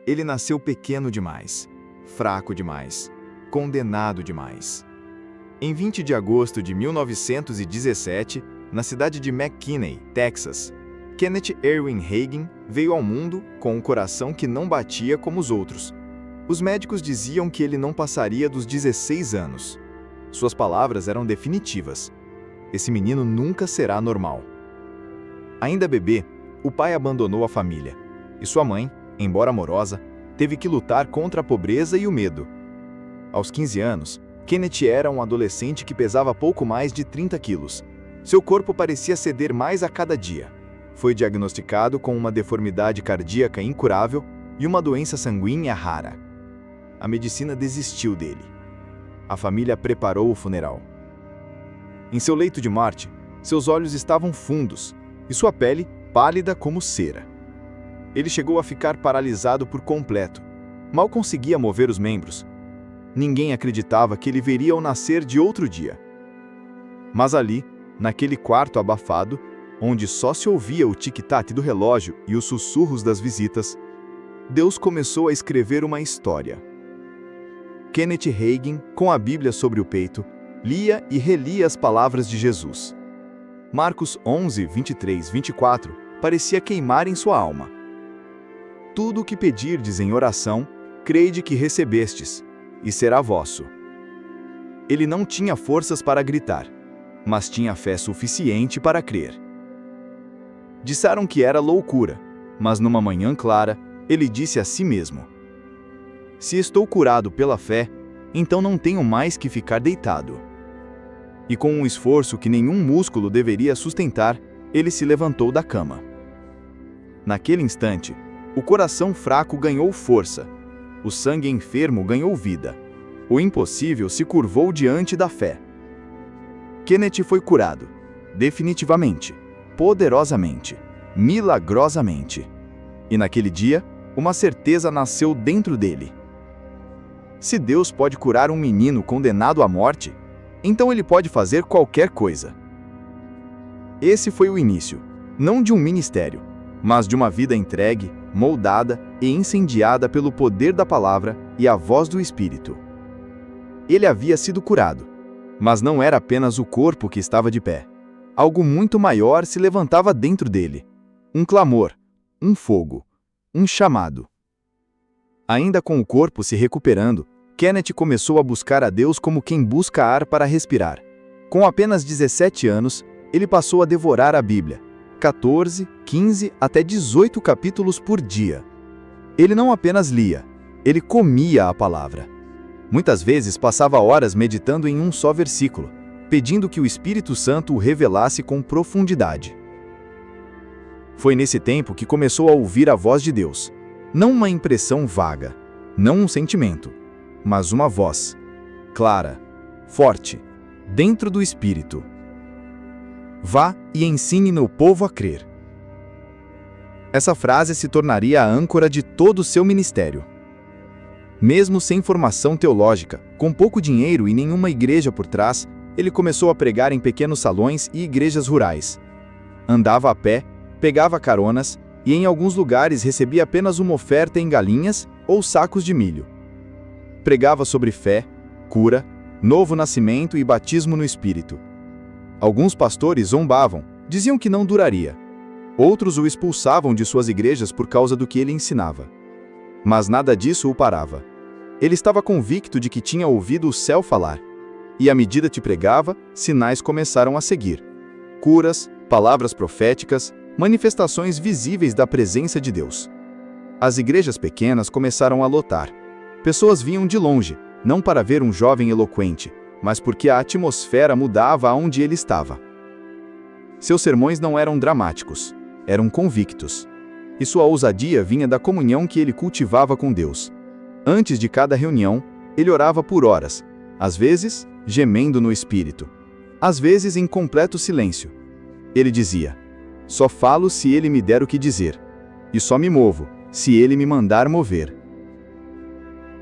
Ele nasceu pequeno demais, fraco demais, condenado demais. Em 20 de agosto de 1917, na cidade de McKinney, Texas, Kenneth Erwin Hagin veio ao mundo com um coração que não batia como os outros. Os médicos diziam que ele não passaria dos 16 anos. Suas palavras eram definitivas. Esse menino nunca será normal. Ainda bebê, o pai abandonou a família, e sua mãe, embora amorosa, teve que lutar contra a pobreza e o medo. Aos 15 anos, Kenneth era um adolescente que pesava pouco mais de 30 quilos. Seu corpo parecia ceder mais a cada dia. Foi diagnosticado com uma deformidade cardíaca incurável e uma doença sanguínea rara. A medicina desistiu dele. A família preparou o funeral. Em seu leito de morte, seus olhos estavam fundos e sua pele pálida como cera. Ele chegou a ficar paralisado por completo. Mal conseguia mover os membros. Ninguém acreditava que ele veria o nascer de outro dia. Mas ali, naquele quarto abafado, onde só se ouvia o tic-tac do relógio e os sussurros das visitas, Deus começou a escrever uma história. Kenneth Hagin, com a Bíblia sobre o peito, lia e relia as palavras de Jesus. Marcos 11, 23, 24 parecia queimar em sua alma. Tudo o que pedirdes em oração, crede que recebestes, e será vosso. Ele não tinha forças para gritar, mas tinha fé suficiente para crer. Disseram que era loucura, mas numa manhã clara, ele disse a si mesmo: se estou curado pela fé, então não tenho mais que ficar deitado. E com um esforço que nenhum músculo deveria sustentar, ele se levantou da cama. Naquele instante, o coração fraco ganhou força, o sangue enfermo ganhou vida, o impossível se curvou diante da fé. Kenneth foi curado, definitivamente, poderosamente, milagrosamente. E naquele dia, uma certeza nasceu dentro dele. Se Deus pode curar um menino condenado à morte, então ele pode fazer qualquer coisa. Esse foi o início, não de um ministério, mas de uma vida entregue, moldada e incendiada pelo poder da palavra e a voz do Espírito. Ele havia sido curado, mas não era apenas o corpo que estava de pé. Algo muito maior se levantava dentro dele. Um clamor, um fogo, um chamado. Ainda com o corpo se recuperando, Kenneth começou a buscar a Deus como quem busca ar para respirar. Com apenas 17 anos, ele passou a devorar a Bíblia, 14, 15 até 18 capítulos por dia. Ele não apenas lia, ele comia a palavra. Muitas vezes passava horas meditando em um só versículo, pedindo que o Espírito Santo o revelasse com profundidade. Foi nesse tempo que começou a ouvir a voz de Deus. Não uma impressão vaga, não um sentimento, mas uma voz, clara, forte, dentro do Espírito. Vá e ensine meu povo a crer. Essa frase se tornaria a âncora de todo o seu ministério. Mesmo sem formação teológica, com pouco dinheiro e nenhuma igreja por trás, ele começou a pregar em pequenos salões e igrejas rurais. Andava a pé, pegava caronas e em alguns lugares recebia apenas uma oferta em galinhas ou sacos de milho. Pregava sobre fé, cura, novo nascimento e batismo no Espírito. Alguns pastores zombavam, diziam que não duraria. Outros o expulsavam de suas igrejas por causa do que ele ensinava. Mas nada disso o parava. Ele estava convicto de que tinha ouvido o céu falar. E à medida que pregava, sinais começaram a seguir. Curas, palavras proféticas, manifestações visíveis da presença de Deus. As igrejas pequenas começaram a lotar. Pessoas vinham de longe, não para ver um jovem eloquente, mas porque a atmosfera mudava aonde ele estava. Seus sermões não eram dramáticos, eram convictos. E sua ousadia vinha da comunhão que ele cultivava com Deus. Antes de cada reunião, ele orava por horas, às vezes gemendo no espírito, às vezes em completo silêncio. Ele dizia: só falo se ele me der o que dizer, e só me movo se ele me mandar mover.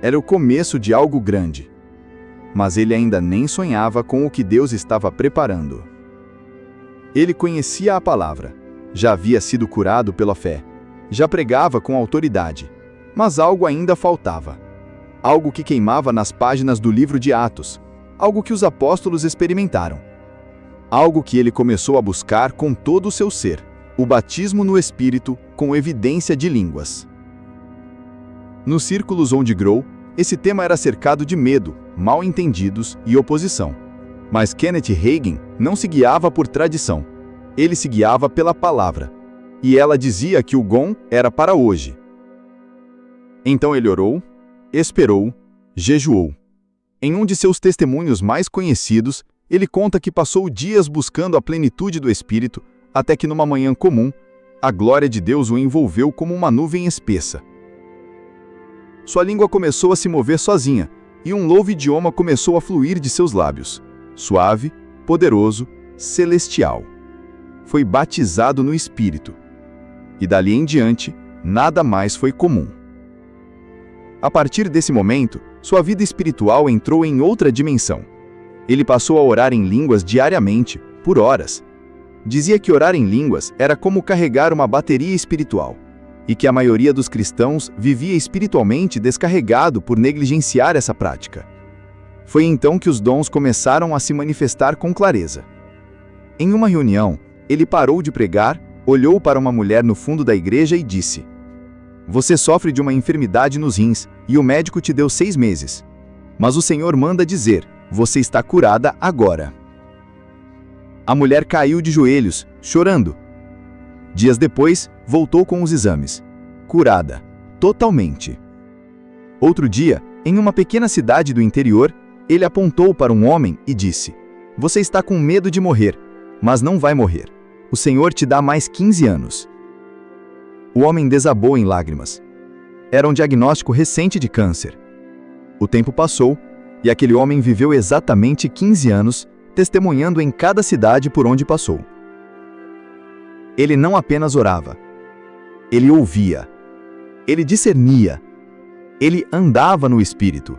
Era o começo de algo grande, mas ele ainda nem sonhava com o que Deus estava preparando. Ele conhecia a palavra, já havia sido curado pela fé, já pregava com autoridade, Mas algo ainda faltava. Algo que queimava nas páginas do livro de Atos. Algo que os apóstolos experimentaram. Algo que ele começou a buscar com todo o seu ser. O batismo no Espírito com evidência de línguas. Nos círculos onde Grow, esse tema era cercado de medo, mal-entendidos e oposição. Mas Kenneth Hagin não se guiava por tradição. Ele se guiava pela palavra. E ela dizia que o Gom era para hoje. Então ele orou, esperou, jejuou. Em um de seus testemunhos mais conhecidos, ele conta que passou dias buscando a plenitude do Espírito, até que numa manhã comum, a glória de Deus o envolveu como uma nuvem espessa. Sua língua começou a se mover sozinha, e um novo idioma começou a fluir de seus lábios. Suave, poderoso, celestial. Foi batizado no Espírito. E dali em diante, nada mais foi comum. A partir desse momento, sua vida espiritual entrou em outra dimensão. Ele passou a orar em línguas diariamente, por horas. Dizia que orar em línguas era como carregar uma bateria espiritual, e que a maioria dos cristãos vivia espiritualmente descarregado por negligenciar essa prática. Foi então que os dons começaram a se manifestar com clareza. Em uma reunião, ele parou de pregar, olhou para uma mulher no fundo da igreja e disse: "Você sofre de uma enfermidade nos rins, e o médico te deu 6 meses. Mas o Senhor manda dizer, você está curada agora." A mulher caiu de joelhos, chorando. Dias depois, voltou com os exames. Curada. Totalmente. Outro dia, em uma pequena cidade do interior, ele apontou para um homem e disse: "Você está com medo de morrer, mas não vai morrer. O Senhor te dá mais 15 anos." O homem desabou em lágrimas. Era um diagnóstico recente de câncer. O tempo passou, e aquele homem viveu exatamente 15 anos, testemunhando em cada cidade por onde passou. Ele não apenas orava. Ele ouvia. Ele discernia. Ele andava no Espírito.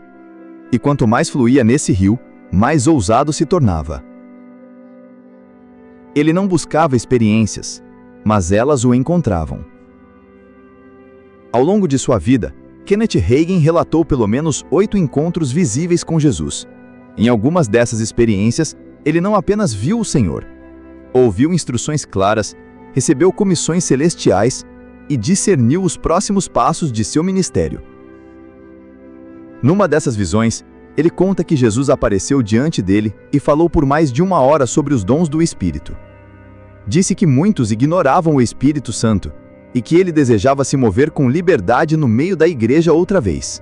E quanto mais fluía nesse rio, mais ousado se tornava. Ele não buscava experiências, mas elas o encontravam. Ao longo de sua vida, Kenneth Hagin relatou pelo menos 8 encontros visíveis com Jesus. Em algumas dessas experiências, ele não apenas viu o Senhor, ouviu instruções claras, recebeu comissões celestiais e discerniu os próximos passos de seu ministério. Numa dessas visões, ele conta que Jesus apareceu diante dele e falou por mais de 1 hora sobre os dons do Espírito. Disse que muitos ignoravam o Espírito Santo e que ele desejava se mover com liberdade no meio da igreja outra vez.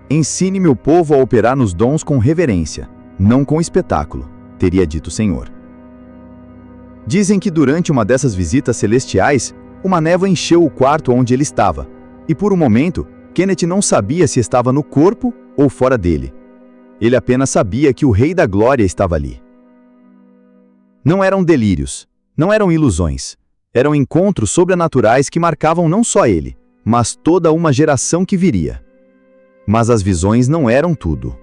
"Ensine meu povo a operar nos dons com reverência, não com espetáculo", teria dito o Senhor. Dizem que durante uma dessas visitas celestiais, uma névoa encheu o quarto onde ele estava, e por um momento, Kenneth não sabia se estava no corpo ou fora dele. Ele apenas sabia que o Rei da Glória estava ali. Não eram delírios, não eram ilusões, eram encontros sobrenaturais que marcavam não só ele, mas toda uma geração que viria. Mas as visões não eram tudo.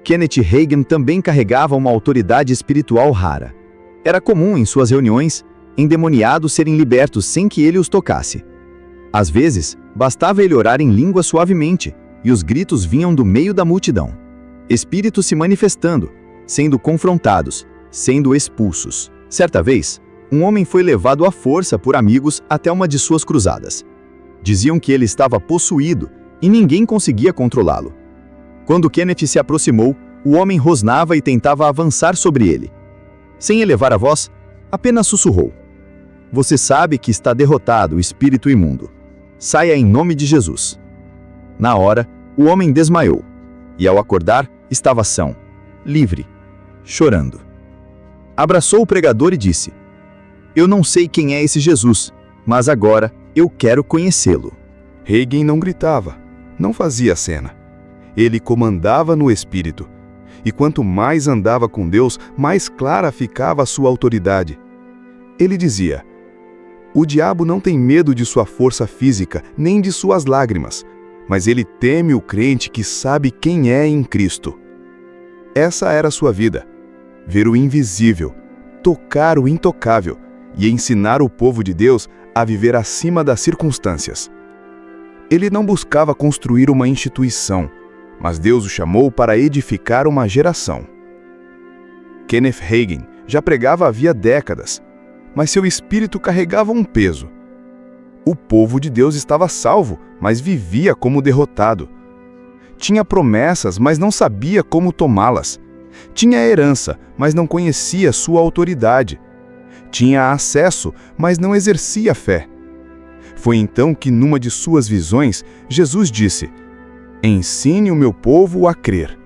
Kenneth Hagin também carregava uma autoridade espiritual rara. Era comum em suas reuniões, endemoniados serem libertos sem que ele os tocasse. Às vezes, bastava ele orar em língua suavemente, e os gritos vinham do meio da multidão. Espíritos se manifestando, sendo confrontados, sendo expulsos. Certa vez, um homem foi levado à força por amigos até uma de suas cruzadas. Diziam que ele estava possuído e ninguém conseguia controlá-lo. Quando Kenneth se aproximou, o homem rosnava e tentava avançar sobre ele. Sem elevar a voz, apenas sussurrou: "Você sabe que está derrotado, espírito imundo. Saia em nome de Jesus." Na hora, o homem desmaiou, e ao acordar, estava são, livre, chorando. Abraçou o pregador e disse: "Eu não sei quem é esse Jesus, mas agora eu quero conhecê-lo." Hagin não gritava, não fazia cena. Ele comandava no Espírito. E quanto mais andava com Deus, mais clara ficava a sua autoridade. Ele dizia: "O diabo não tem medo de sua força física, nem de suas lágrimas, mas ele teme o crente que sabe quem é em Cristo." Essa era a sua vida: ver o invisível, tocar o intocável e ensinar o povo de Deus a viver acima das circunstâncias. Ele não buscava construir uma instituição, mas Deus o chamou para edificar uma geração. Kenneth Hagin já pregava havia décadas, mas seu espírito carregava um peso. O povo de Deus estava salvo, mas vivia como derrotado. Tinha promessas, mas não sabia como tomá-las. Tinha herança, mas não conhecia sua autoridade. Tinha acesso, mas não exercia fé. Foi então que, numa de suas visões, Jesus disse: "Ensine o meu povo a crer."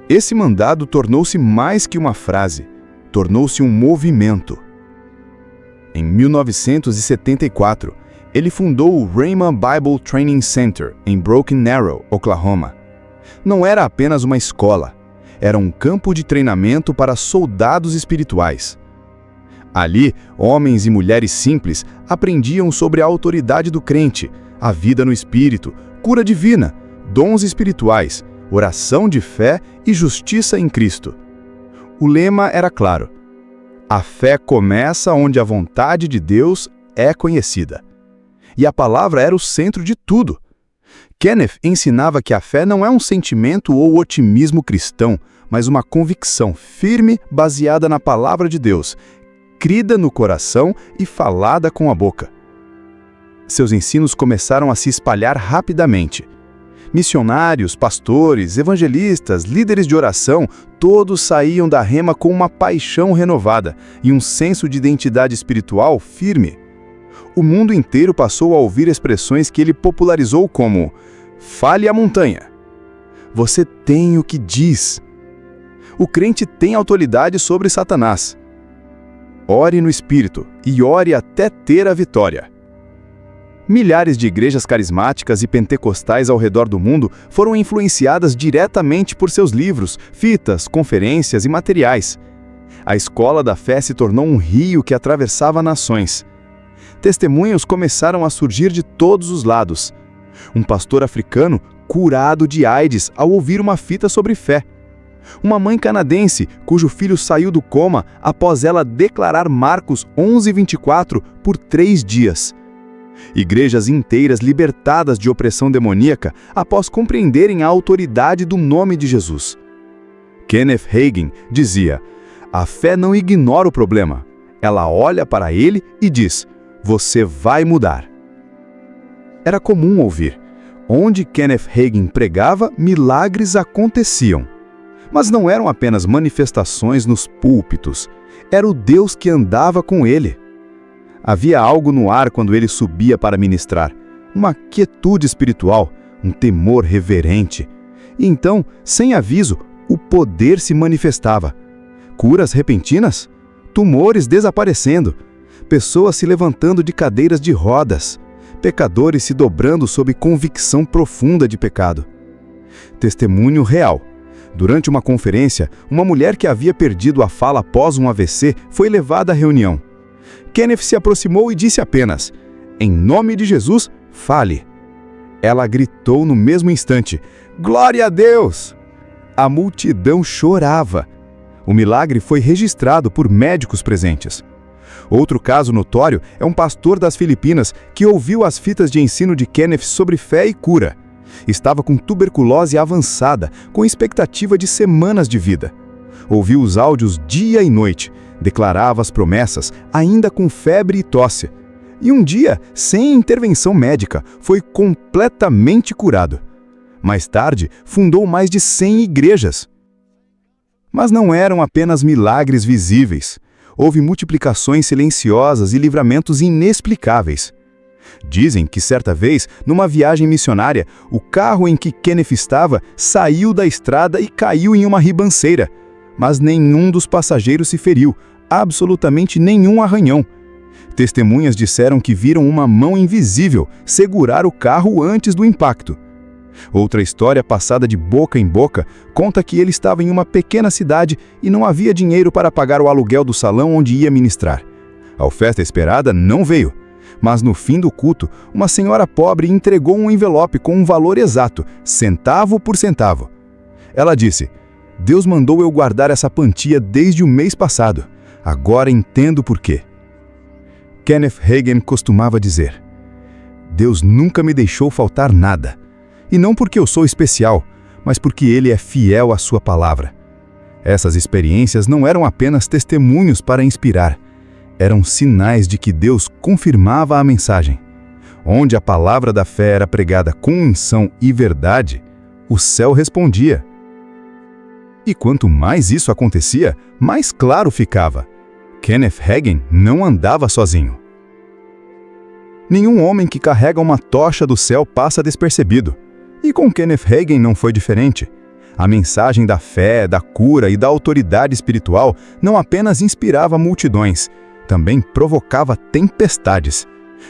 Esse mandado tornou-se mais que uma frase, tornou-se um movimento. Em 1974, ele fundou o Rhema Bible Training Center, em Broken Arrow, Oklahoma. Não era apenas uma escola, era um campo de treinamento para soldados espirituais. Ali, homens e mulheres simples aprendiam sobre a autoridade do crente, a vida no espírito, cura divina, dons espirituais, oração de fé e justiça em Cristo. O lema era claro: a fé começa onde a vontade de Deus é conhecida. E a palavra era o centro de tudo. Kenneth ensinava que a fé não é um sentimento ou otimismo cristão, mas uma convicção firme baseada na palavra de Deus, crida no coração e falada com a boca. Seus ensinos começaram a se espalhar rapidamente. Missionários, pastores, evangelistas, líderes de oração, todos saíam da Rhema com uma paixão renovada e um senso de identidade espiritual firme. O mundo inteiro passou a ouvir expressões que ele popularizou como: "Fale à montanha", "Você tem o que diz", "O crente tem autoridade sobre Satanás", "Ore no Espírito e ore até ter a vitória." Milhares de igrejas carismáticas e pentecostais ao redor do mundo foram influenciadas diretamente por seus livros, fitas, conferências e materiais. A escola da fé se tornou um rio que atravessava nações. Testemunhos começaram a surgir de todos os lados. Um pastor africano curado de AIDS ao ouvir uma fita sobre fé. Uma mãe canadense cujo filho saiu do coma após ela declarar Marcos 11:24 por 3 dias. Igrejas inteiras libertadas de opressão demoníaca após compreenderem a autoridade do nome de Jesus. Kenneth Hagin dizia: "A fé não ignora o problema. Ela olha para ele e diz: você vai mudar." Era comum ouvir: onde Kenneth Hagin pregava, milagres aconteciam. Mas não eram apenas manifestações nos púlpitos. Era o Deus que andava com ele. Havia algo no ar quando ele subia para ministrar, uma quietude espiritual, um temor reverente. E então, sem aviso, o poder se manifestava. Curas repentinas, tumores desaparecendo, pessoas se levantando de cadeiras de rodas, pecadores se dobrando sob convicção profunda de pecado. Testemunho real. Durante uma conferência, uma mulher que havia perdido a fala após um AVC foi levada à reunião. Kenneth se aproximou e disse apenas: "Em nome de Jesus, fale." Ela gritou no mesmo instante: "Glória a Deus!" A multidão chorava. O milagre foi registrado por médicos presentes. Outro caso notório é um pastor das Filipinas que ouviu as fitas de ensino de Kenneth sobre fé e cura. Estava com tuberculose avançada, com expectativa de semanas de vida. Ouviu os áudios dia e noite, declarava as promessas, ainda com febre e tosse. E um dia, sem intervenção médica, foi completamente curado. Mais tarde, fundou mais de 100 igrejas. Mas não eram apenas milagres visíveis. Houve multiplicações silenciosas e livramentos inexplicáveis. Dizem que certa vez, numa viagem missionária, o carro em que Kenneth estava saiu da estrada e caiu em uma ribanceira. Mas nenhum dos passageiros se feriu, absolutamente nenhum arranhão. Testemunhas disseram que viram uma mão invisível segurar o carro antes do impacto. Outra história passada de boca em boca conta que ele estava em uma pequena cidade e não havia dinheiro para pagar o aluguel do salão onde ia ministrar. A oferta esperada não veio, mas no fim do culto, uma senhora pobre entregou um envelope com um valor exato, centavo por centavo. Ela disse: "Deus mandou eu guardar essa quantia desde o mês passado. Agora entendo por quê." Kenneth Hagin costumava dizer: Deus nunca me deixou faltar nada. E não porque eu sou especial, mas porque Ele é fiel à sua palavra. Essas experiências não eram apenas testemunhos para inspirar, eram sinais de que Deus confirmava a mensagem. Onde a palavra da fé era pregada com unção e verdade, o céu respondia. E quanto mais isso acontecia, mais claro ficava. Kenneth Hagin não andava sozinho. Nenhum homem que carrega uma tocha do céu passa despercebido. E com Kenneth Hagin não foi diferente. A mensagem da fé, da cura e da autoridade espiritual não apenas inspirava multidões, também provocava tempestades.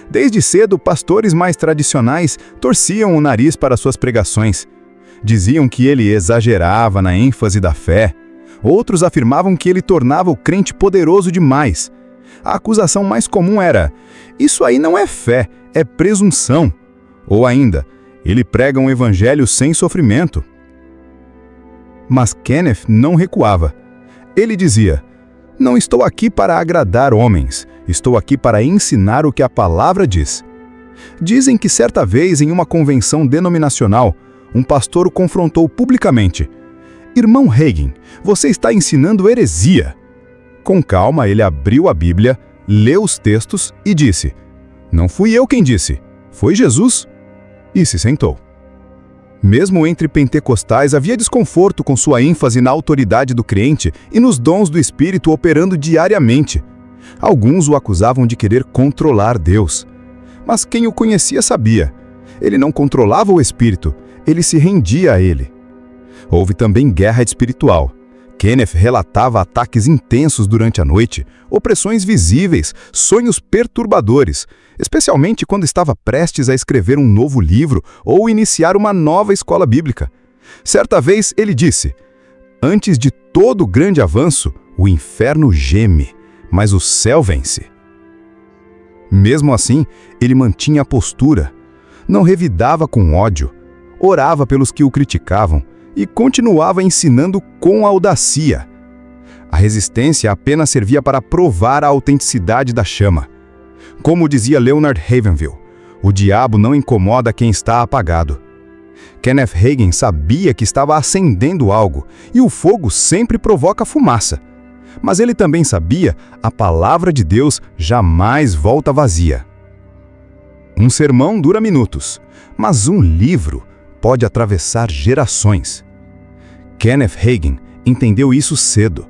Desde cedo, pastores mais tradicionais torciam o nariz para suas pregações. Diziam que ele exagerava na ênfase da fé. Outros afirmavam que ele tornava o crente poderoso demais. A acusação mais comum era: isso aí não é fé, é presunção. Ou ainda, ele prega um evangelho sem sofrimento. Mas Kenneth não recuava. Ele dizia: não estou aqui para agradar homens, estou aqui para ensinar o que a palavra diz. Dizem que certa vez, em uma convenção denominacional, um pastor o confrontou publicamente: irmão Hagin, você está ensinando heresia. Com calma, ele abriu a Bíblia, leu os textos e disse: não fui eu quem disse, foi Jesus. E se sentou. Mesmo entre pentecostais, havia desconforto com sua ênfase na autoridade do crente e nos dons do Espírito operando diariamente. Alguns o acusavam de querer controlar Deus. Mas quem o conhecia sabia. Ele não controlava o Espírito, ele se rendia a ele. Houve também guerra espiritual. Kenneth relatava ataques intensos durante a noite, opressões visíveis, sonhos perturbadores, especialmente quando estava prestes a escrever um novo livro ou iniciar uma nova escola bíblica. Certa vez ele disse: antes de todo grande avanço, o inferno geme, mas o céu vence. Mesmo assim, ele mantinha a postura, não revidava com ódio, orava pelos que o criticavam e continuava ensinando com audácia. A resistência apenas servia para provar a autenticidade da chama. Como dizia Leonard Ravenhill, o diabo não incomoda quem está apagado. Kenneth Hagin sabia que estava acendendo algo, e o fogo sempre provoca fumaça. Mas ele também sabia, a palavra de Deus jamais volta vazia. Um sermão dura minutos, mas um livro pode atravessar gerações. Kenneth Hagin entendeu isso cedo.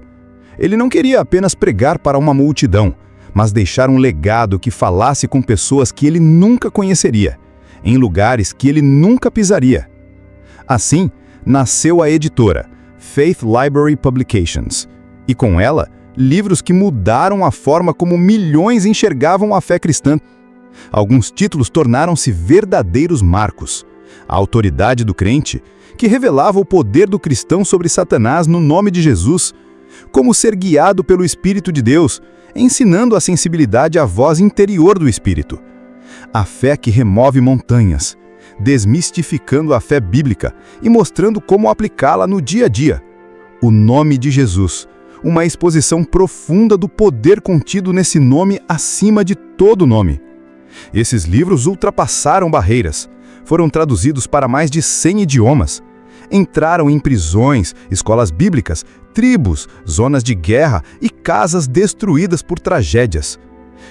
Ele não queria apenas pregar para uma multidão, mas deixar um legado que falasse com pessoas que ele nunca conheceria, em lugares que ele nunca pisaria. Assim, nasceu a editora Faith Library Publications, e com ela, livros que mudaram a forma como milhões enxergavam a fé cristã. Alguns títulos tornaram-se verdadeiros marcos. A autoridade do crente, que revelava o poder do cristão sobre Satanás no nome de Jesus, como ser guiado pelo Espírito de Deus, ensinando a sensibilidade à voz interior do Espírito. A fé que remove montanhas, desmistificando a fé bíblica e mostrando como aplicá-la no dia a dia. O nome de Jesus, uma exposição profunda do poder contido nesse nome acima de todo nome. Esses livros ultrapassaram barreiras, foram traduzidos para mais de 100 idiomas. Entraram em prisões, escolas bíblicas, tribos, zonas de guerra e casas destruídas por tragédias.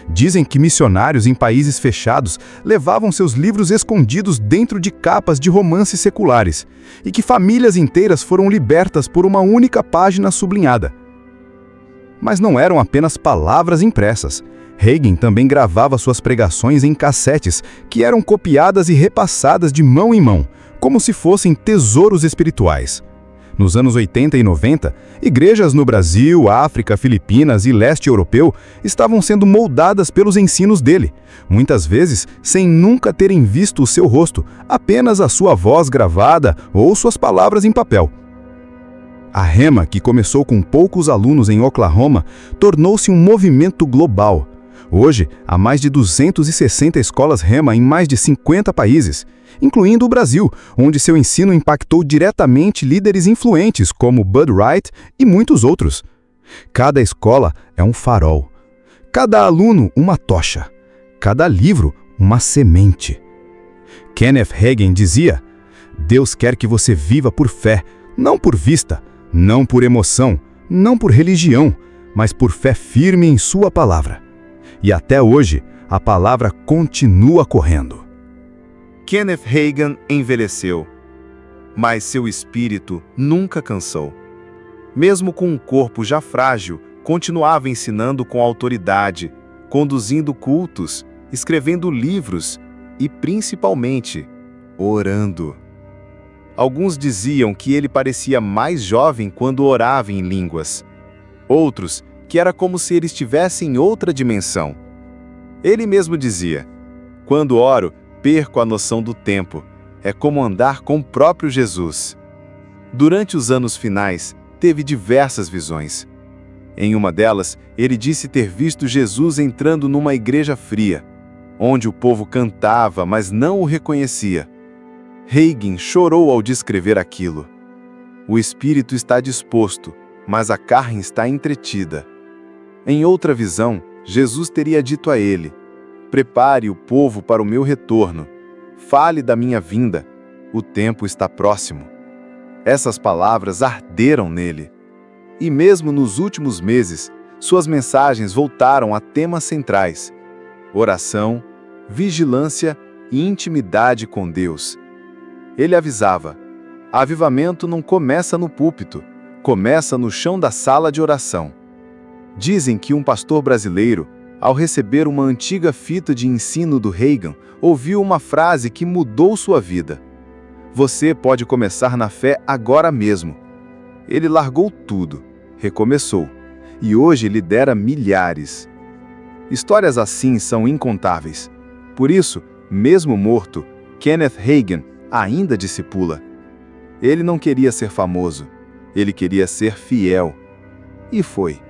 Dizem que missionários em países fechados levavam seus livros escondidos dentro de capas de romances seculares e que famílias inteiras foram libertas por uma única página sublinhada. Mas não eram apenas palavras impressas. Hagin também gravava suas pregações em cassetes, que eram copiadas e repassadas de mão em mão, como se fossem tesouros espirituais. Nos anos 80 e 90, igrejas no Brasil, África, Filipinas e leste europeu estavam sendo moldadas pelos ensinos dele, muitas vezes sem nunca terem visto o seu rosto, apenas a sua voz gravada ou suas palavras em papel. A Rema, que começou com poucos alunos em Oklahoma, tornou-se um movimento global. Hoje, há mais de 260 escolas Rema em mais de 50 países, incluindo o Brasil, onde seu ensino impactou diretamente líderes influentes como Bud Wright e muitos outros. Cada escola é um farol, cada aluno uma tocha, cada livro uma semente. Kenneth Hagin dizia: Deus quer que você viva por fé, não por vista, não por emoção, não por religião, mas por fé firme em sua palavra. E até hoje, a palavra continua correndo. Kenneth Hagin envelheceu, mas seu espírito nunca cansou. Mesmo com um corpo já frágil, continuava ensinando com autoridade, conduzindo cultos, escrevendo livros e, principalmente, orando. Alguns diziam que ele parecia mais jovem quando orava em línguas. Outros, que era como se ele estivesse em outra dimensão. Ele mesmo dizia: quando oro, perco a noção do tempo. É como andar com o próprio Jesus. Durante os anos finais, teve diversas visões. Em uma delas, ele disse ter visto Jesus entrando numa igreja fria, onde o povo cantava, mas não o reconhecia. Hagin chorou ao descrever aquilo. O espírito está disposto, mas a carne está entretida. Em outra visão, Jesus teria dito a ele: prepare o povo para o meu retorno. Fale da minha vinda. O tempo está próximo. Essas palavras arderam nele. E mesmo nos últimos meses, suas mensagens voltaram a temas centrais: oração, vigilância e intimidade com Deus. Ele avisava: avivamento não começa no púlpito, começa no chão da sala de oração. Dizem que um pastor brasileiro, ao receber uma antiga fita de ensino do Hagin, ouviu uma frase que mudou sua vida: você pode começar na fé agora mesmo. Ele largou tudo, recomeçou, e hoje lidera milhares. Histórias assim são incontáveis. Por isso, mesmo morto, Kenneth Hagin ainda discipula. Ele não queria ser famoso, ele queria ser fiel. E foi.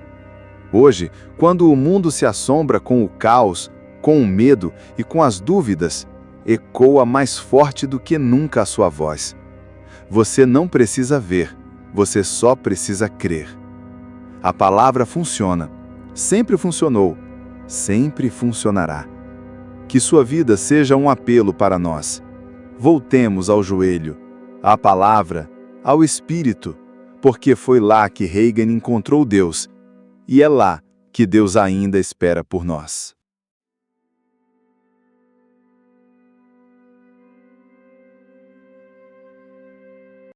Hoje, quando o mundo se assombra com o caos, com o medo e com as dúvidas, ecoa mais forte do que nunca a sua voz. Você não precisa ver, você só precisa crer. A palavra funciona, sempre funcionou, sempre funcionará. Que sua vida seja um apelo para nós. Voltemos ao joelho, à palavra, ao Espírito, porque foi lá que Hagin encontrou Deus, e é lá que Deus ainda espera por nós.